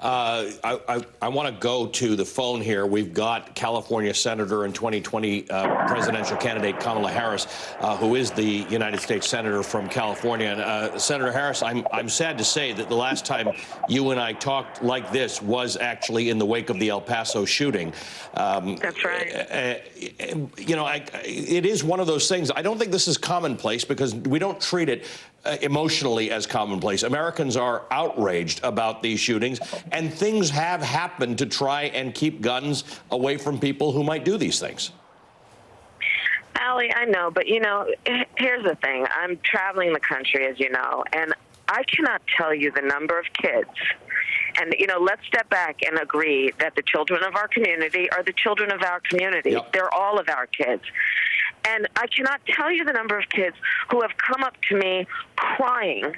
I want to go to the phone here. We've got California Senator and 2020 presidential candidate Kamala Harris, who is the United States Senator from California. And Senator Harris, I'm sad to say that the last time you and I talked like this was actually in the wake of the El Paso shooting. That's right. You know, it is one of those things. I don't think this is commonplace because we don't treat it emotionally as commonplace. Americans are outraged about these shootings, and things have happened to try and keep guns away from people who might do these things. Allie, I know, but, you know, here's the thing. I'm traveling the country, as you know, and I cannot tell you the number of kids. And, you know, let's step back and agree that the children of our community are the children of our community. Yep. They're all of our kids. And I cannot tell you the number of kids who have come up to me crying,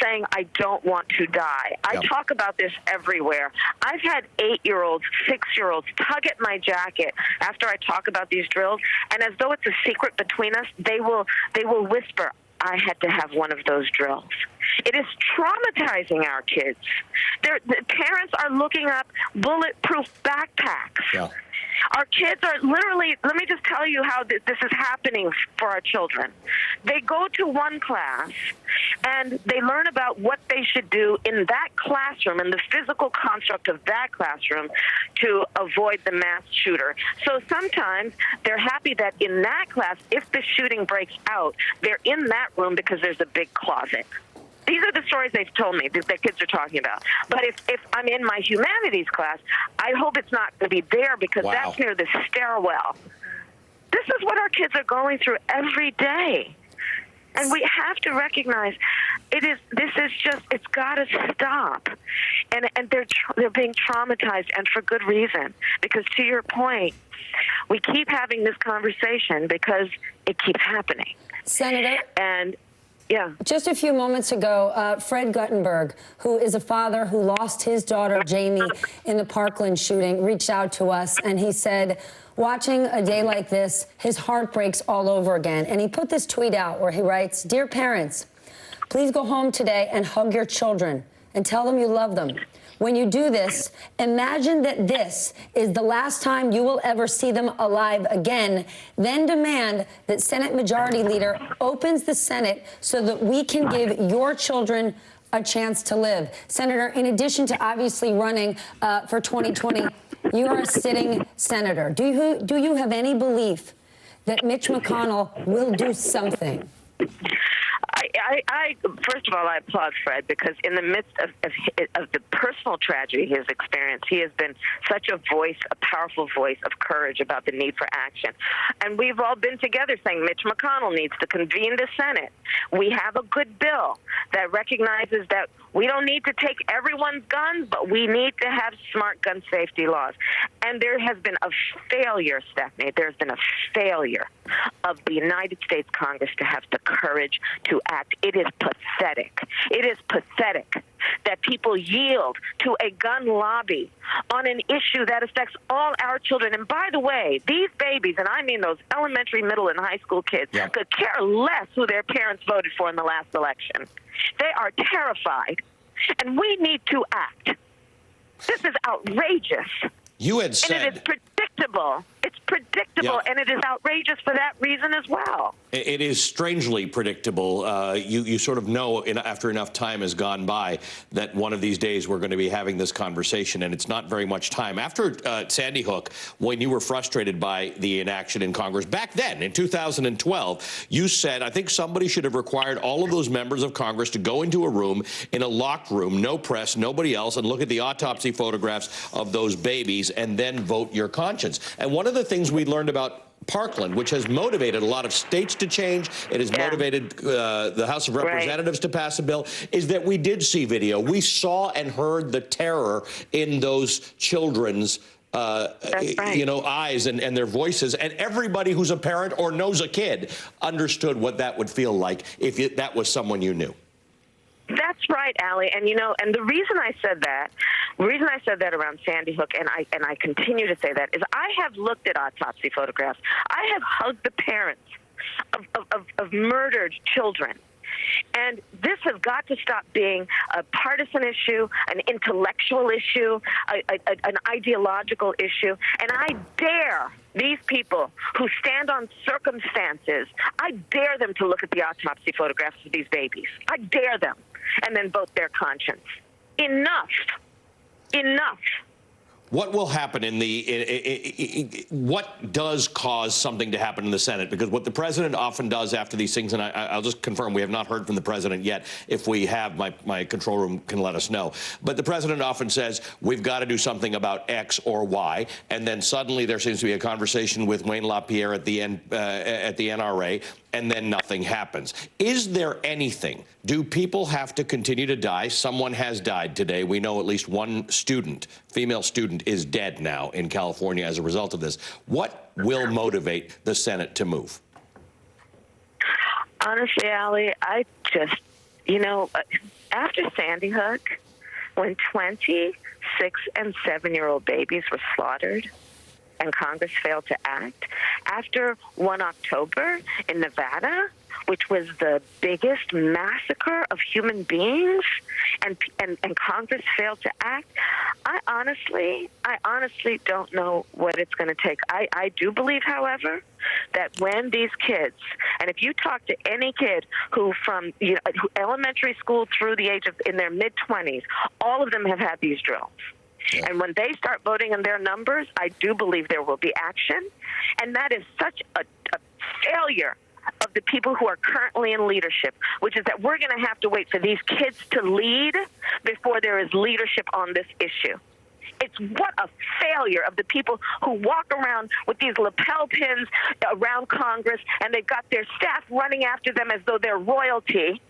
saying, I don't want to die. I talk about this everywhere. I've had 8-year-olds, 6-year-olds tug at my jacket after I talk about these drills, and as though it's a secret between us, they will whisper, I had to have one of those drills. It is traumatizing our kids. The parents are looking up bulletproof backpacks. Yeah. Our kids are literally, let me just tell you how this is happening for our children. They go to one class and they learn about what they should do in that classroom, in the physical construct of that classroom, to avoid the mass shooter. So sometimes they're happy that in that class, if the shooting breaks out, they're in that room because there's a big closet. These are the stories they've told me that the kids are talking about. But if I'm in my humanities class, I hope it's not going to be there because that's near the stairwell. This is what our kids are going through every day. And we have to recognize it's got to stop. And they're being traumatized, and for good reason. Because to your point, we keep having this conversation because it keeps happening. Senator? And yeah. Just a few moments ago, Fred Guttenberg, who is a father who lost his daughter, Jamie, in the Parkland shooting, reached out to us, and he said, watching a day like this, his heart breaks all over again. And he put this tweet out where he writes, Dear parents, please go home today and hug your children and tell them you love them. When you do this, imagine that this is the last time you will ever see them alive again. Then demand that Senate Majority Leader opens the Senate so that we can give your children a chance to live. Senator, in addition to obviously running for 2020, you are a sitting senator. Do you have any belief that Mitch McConnell will do something? First of all, I applaud Fred because in the midst of the personal tragedy he has experienced, he has been such a voice, a powerful voice of courage about the need for action. And we've all been together saying Mitch McConnell needs to convene the Senate. We have a good bill that recognizes that we don't need to take everyone's guns, but we need to have smart gun safety laws. And there has been a failure, Stephanie. There's been a failure of the United States Congress to have the courage to act. It is pathetic. It is pathetic that people yield to a gun lobby on an issue that affects all our children. And by the way, these babies, and I mean those elementary, middle, and high school kids, could care less who their parents voted for in the last election. They are terrified, and we need to act. This is outrageous. You had said... And it is predictable. It's predictable, and it is outrageous for that reason as well. It is strangely predictable. You sort of know after enough time has gone by that one of these days we're going to be having this conversation, and it's not very much time. After Sandy Hook, when you were frustrated by the inaction in Congress, back then, in 2012, you said, I think somebody should have required all of those members of Congress to go into a room, in a locked room, no press, nobody else, and look at the autopsy photographs of those babies and then vote your conscience. And one of the things we learned about Parkland, which has motivated a lot of states to change, it has motivated the House of Representatives to pass a bill, is that we did see video. We saw and heard the terror in those children's you know, eyes and their voices, and everybody who's a parent or knows a kid understood what that would feel like if that was someone you knew. That's right, Allie. And, you know, and the reason I said that around Sandy Hook, and I continue to say that, is I have looked at autopsy photographs. I have hugged the parents of murdered children. And this has got to stop being a partisan issue, an intellectual issue, an ideological issue. And I dare these people who stand on circumstances, I dare them to look at the autopsy photographs of these babies. I dare them. And then vote their conscience. Enough. Enough. What will happen in what does cause something to happen in the Senate? Because what the president often does after these things, and I'll just confirm, we have not heard from the president yet. If we have, my control room can let us know. But the president often says, we've got to do something about X or Y. And then suddenly there seems to be a conversation with Wayne LaPierre at the NRA, and then nothing happens. Is there anything? Do people have to continue to die? Someone has died today. We know at least one student, female student, is dead now in California as a result of this. What will motivate the Senate to move? Honestly, Allie, I just, after Sandy Hook, when 26 and 7-year-old babies were slaughtered, and Congress failed to act. After 1 October in Nevada, which was the biggest massacre of human beings, and Congress failed to act, I honestly don't know what it's going to take. I do believe, however, that when these kids, and if you talk to any kid who from elementary school through the age of in their mid-20s, all of them have had these drills. Yeah. And when they start voting in their numbers, I do believe there will be action. And that is such a failure of the people who are currently in leadership, which is that we're going to have to wait for these kids to lead before there is leadership on this issue. It's what a failure of the people who walk around with these lapel pins around Congress, and they've got their staff running after them as though they're royalty.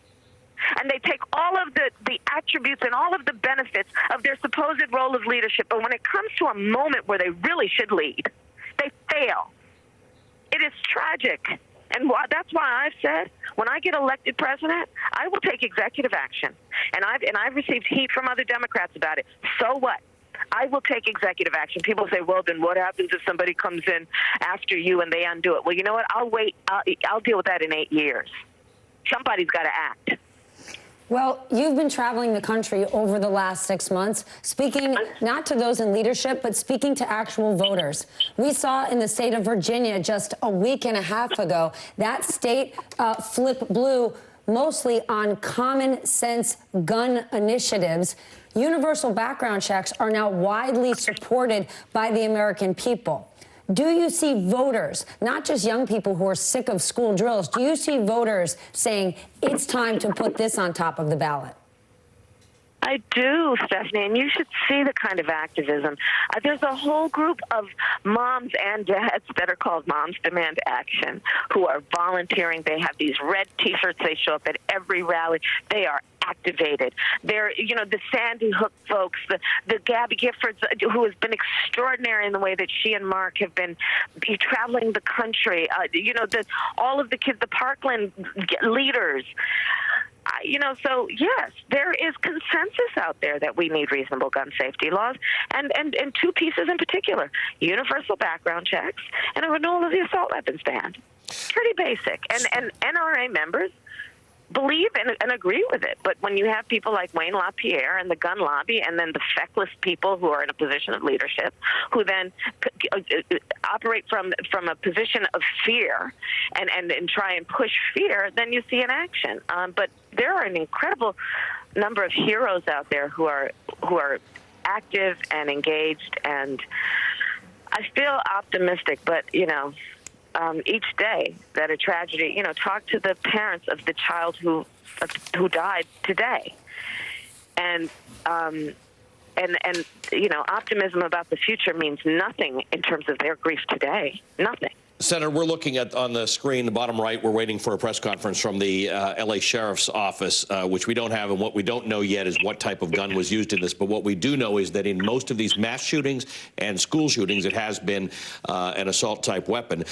And they take all of the attributes and all of the benefits of their supposed role of leadership. But when it comes to a moment where they really should lead, they fail. It is tragic. And that's why I've said, when I get elected president, I will take executive action. And I've received heat from other Democrats about it. So what? I will take executive action. People say, well, then what happens if somebody comes in after you and they undo it? Well, you know what? I'll wait. I'll deal with that in 8 years. Somebody's got to act. Well, you've been traveling the country over the last 6 months, speaking not to those in leadership, but speaking to actual voters. We saw in the state of Virginia just a week and a half ago, that state flip blue mostly on common sense gun initiatives. Universal background checks are now widely supported by the American people. Do you see voters, not just young people who are sick of school drills, do you see voters saying it's time to put this on top of the ballot? I do, Stephanie, and you should see the kind of activism. There's a whole group of moms and dads that are called Moms Demand Action who are volunteering. They have these red T-shirts. They show up at every rally. They are activated. They're, the Sandy Hook folks, the Gabby Giffords, who has been extraordinary in the way that she and Mark have been traveling the country. All of the kids, the Parkland leaders. So yes, there is consensus out there that we need reasonable gun safety laws, and two pieces in particular: universal background checks and a renewal of the assault weapons ban. Pretty basic, and NRA members believe and agree with it. But when you have people like Wayne LaPierre and the gun lobby, and then the feckless people who are in a position of leadership, who then operate from a position of fear and try and push fear, then you see an action. But there are an incredible number of heroes out there who are active and engaged, and I feel optimistic. But each day that a tragedy, talk to the parents of the child who died today, and optimism about the future means nothing in terms of their grief today. Nothing. Senator, we're looking at on the screen, the bottom right, we're waiting for a press conference from the L.A. Sheriff's Office, which we don't have, and what we don't know yet is what type of gun was used in this. But what we do know is that in most of these mass shootings and school shootings, it has been an assault-type weapon.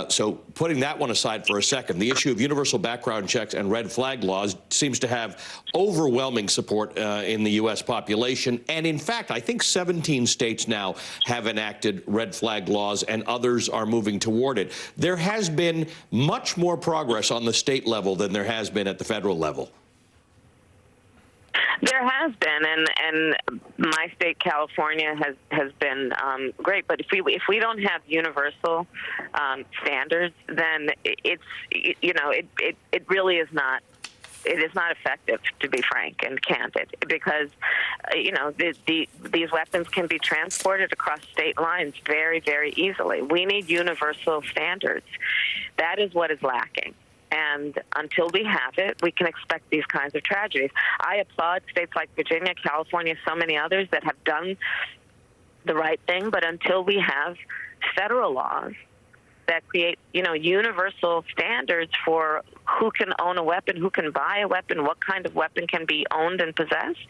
So putting that one aside for a second, the issue of universal background checks and red flag laws seems to have overwhelming support in the U.S. population. And in fact, I think 17 states now have enacted red flag laws, and others are moving toward it. it, there has been much more progress on the state level than there has been at the federal level. There has been, and my state, California, has been great. But if we don't have universal standards, then it really is not. It is not effective, to be frank and candid, because these weapons can be transported across state lines very, very easily. We need universal standards. That is what is lacking. And until we have it, we can expect these kinds of tragedies. I applaud states like Virginia, California, so many others that have done the right thing. But until we have federal laws that create, universal standards for who can own a weapon, who can buy a weapon, what kind of weapon can be owned and possessed,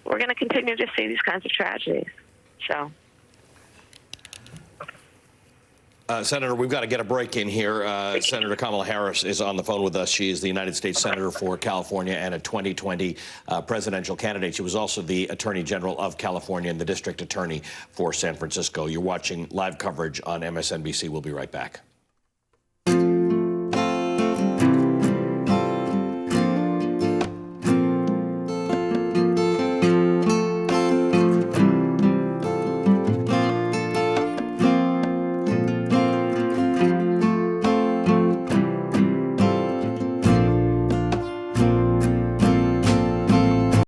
we're going to continue to see these kinds of tragedies. So. Senator, we've got to get a break in here. Senator Kamala Harris is on the phone with us. She is the United States Senator for California and a 2020 presidential candidate. She was also the Attorney General of California and the District Attorney for San Francisco. You're watching live coverage on MSNBC. We'll be right back.